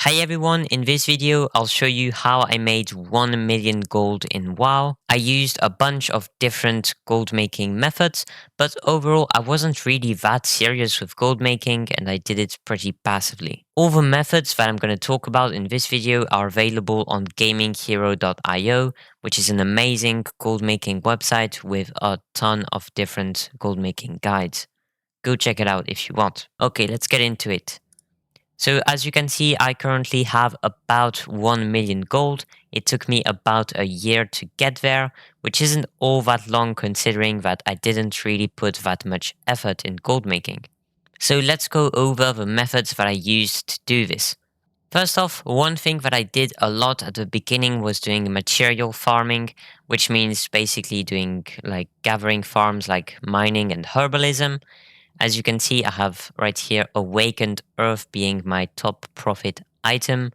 Hi everyone, in this video I'll show you how I made 1 million gold in WoW. I used a bunch of different gold making methods, but overall I wasn't really that serious with gold making and I did it pretty passively. All the methods that I'm going to talk about in this video are available on gaminghero.io, which is an amazing gold making website with a ton of different gold making guides. Go check it out if you want. Okay, let's get into it. So as you can see, I currently have about 1 million gold. It took me about a year to get there, which isn't all that long considering that I didn't really put that much effort in gold making. So let's go over the methods that I used to do this. First off, one thing that I did a lot at the beginning was doing material farming, which means basically doing like gathering farms like mining and herbalism. As you can see, I have right here Awakened Earth being my top profit item.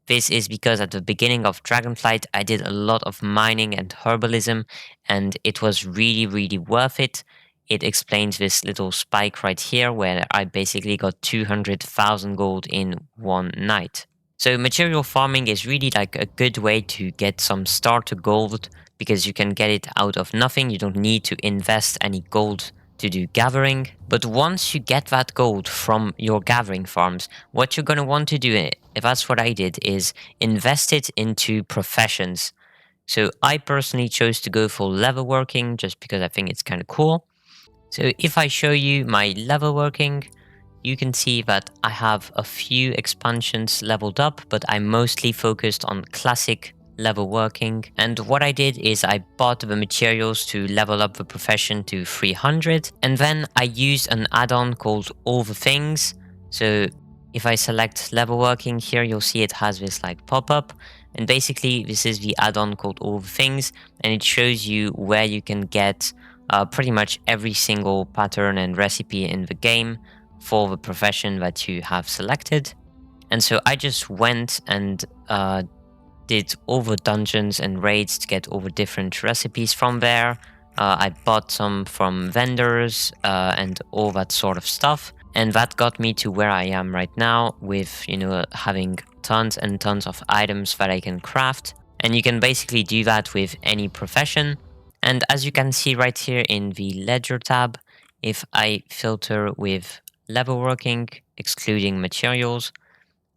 This is because at the beginning of Dragonflight, I did a lot of mining and herbalism, and it was really worth it. It explains this little spike right here where I basically got 200,000 gold in one night. So material farming is really like a good way to get some starter gold because you can get it out of nothing. You don't need to invest any gold to do gathering. But once you get that gold from your gathering farms, what you're going to want to do, if that's what I did, is invest it into professions. So I personally chose to go for level working just because I think it's kind of cool. So if I show you my level working, you can see that I have a few expansions leveled up, but I mostly focused on classic level working. And what I did is I bought the materials to level up the profession to 300. And then I used an add-on called All the Things. So if I select level working here, you'll see it has this like pop-up. And basically this is the add-on called All the Things. And it shows you where you can get pretty much every single pattern and recipe in the game for the profession that you have selected. And so I just went and did all the dungeons and raids to get all the different recipes from there. I bought some from vendors and all that sort of stuff. And that got me to where I am right now with, having tons and tons of items that I can craft. And you can basically do that with any profession. And as you can see right here in the ledger tab, if I filter with level working, excluding materials,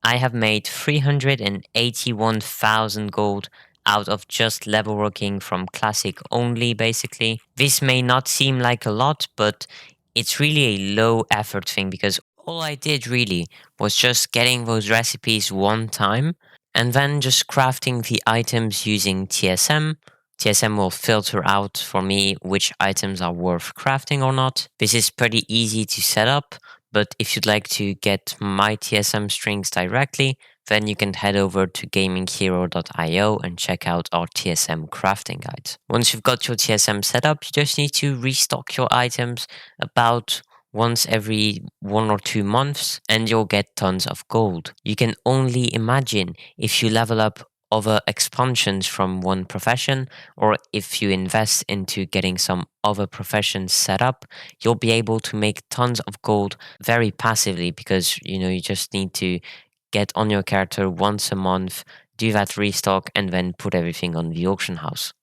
I have made 381,000 gold out of just level working from classic only, basically. This may not seem like a lot, but it's really a low effort thing because all I did really was just getting those recipes one time and then just crafting the items using TSM. TSM will filter out for me which items are worth crafting or not. This is pretty easy to set up, but if you'd like to get my TSM strings directly, then you can head over to gaminghero.io and check out our TSM crafting guide. Once you've got your TSM set up, you just need to restock your items about once every 1 or 2 months and you'll get tons of gold. You can only imagine if you level up other expansions from one profession, or if you invest into getting some other professions set up, you'll be able to make tons of gold very passively because you just need to get on your character once a month, do that restock, and then put everything on the auction house.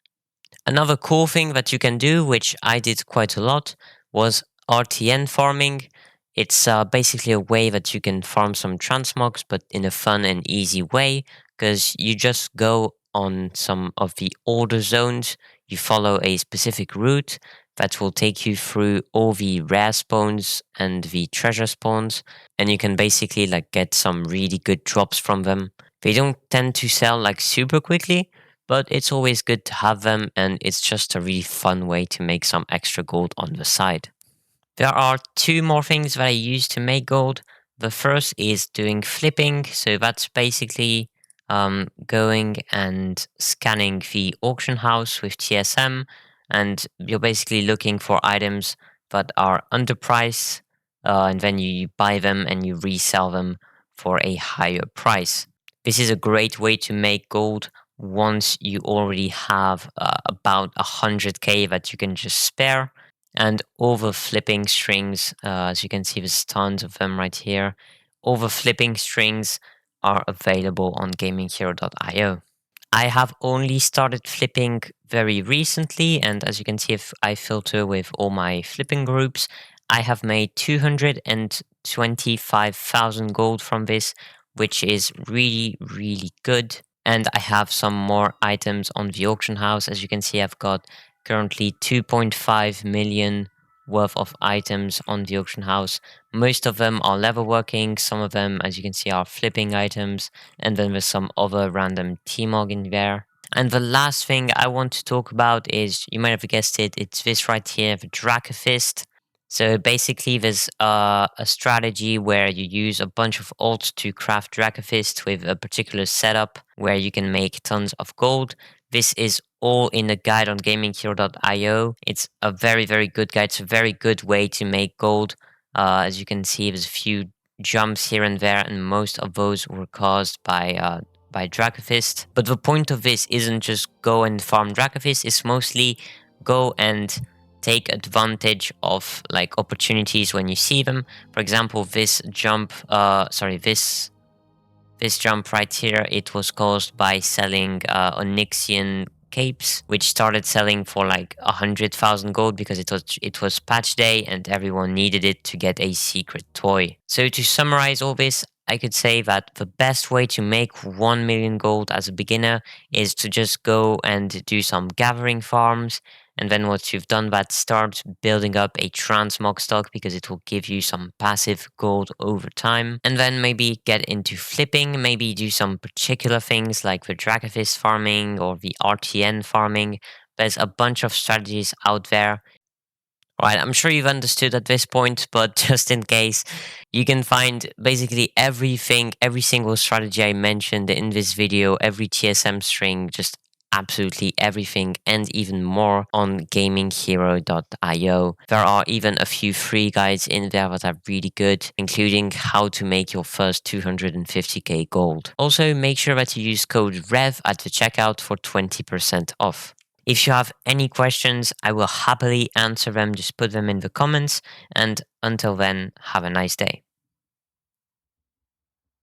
Another cool thing that you can do, which I did quite a lot, was RTN farming. It's basically a way that you can farm some transmogs, but in a fun and easy way, because you just go on some of the older zones, you follow a specific route that will take you through all the rare spawns and the treasure spawns, and you can basically like get some really good drops from them. They don't tend to sell like super quickly, but it's always good to have them, and it's just a really fun way to make some extra gold on the side. There are 2 more things that I use to make gold. The first is doing flipping, so that's basically going and scanning the auction house with TSM, and you're basically looking for items that are underpriced, and then you buy them and you resell them for a higher price. This is a great way to make gold once you already have about 100k that you can just spare. And over flipping strings, as you can see, there's tons of them right here. Over flipping strings are available on gaminghero.io. I have only started flipping very recently, and as you can see, if I filter with all my flipping groups, I have made 225,000 gold from this, which is really, really good. And I have some more items on the auction house. As you can see, I've got currently 2.5 million worth of items on the auction house. Most of them are level working, some of them, as you can see, are flipping items, and then there's some other random T-Mog in there. And the last thing I want to talk about is, you might have guessed it, it's this right here, the Dracofist. So basically there's a strategy where you use a bunch of alts to craft Dracofist with a particular setup where you can make tons of gold. This is all in the guide on gaminghero.io. It's a very, very good guide. It's a very good way to make gold. As you can see, there's a few jumps here and there, and most of those were caused by Dracofist. But the point of this isn't just go and farm Dracofist, it's mostly go and take advantage of like opportunities when you see them. For example, this jump, this jump right here, it was caused by selling Onyxian capes, which started selling for like 100,000 gold because it was patch day and everyone needed it to get a secret toy. So to summarize all this, I could say that the best way to make 1 million gold as a beginner is to just go and do some gathering farms. And then once you've done that, start building up a transmog stock because it will give you some passive gold over time. And then maybe get into flipping, maybe do some particular things like the Dracofist farming or the RTN farming. There's a bunch of strategies out there. Right, I'm sure you've understood at this point, but just in case, you can find basically everything, every single strategy I mentioned in this video, every TSM string, just absolutely everything and even more on gaminghero.io. There are even a few free guides in there that are really good, including how to make your first 250k gold. Also, make sure that you use code REV at the checkout for 20% off. If you have any questions, I will happily answer them. Just put them in the comments. And until then, have a nice day.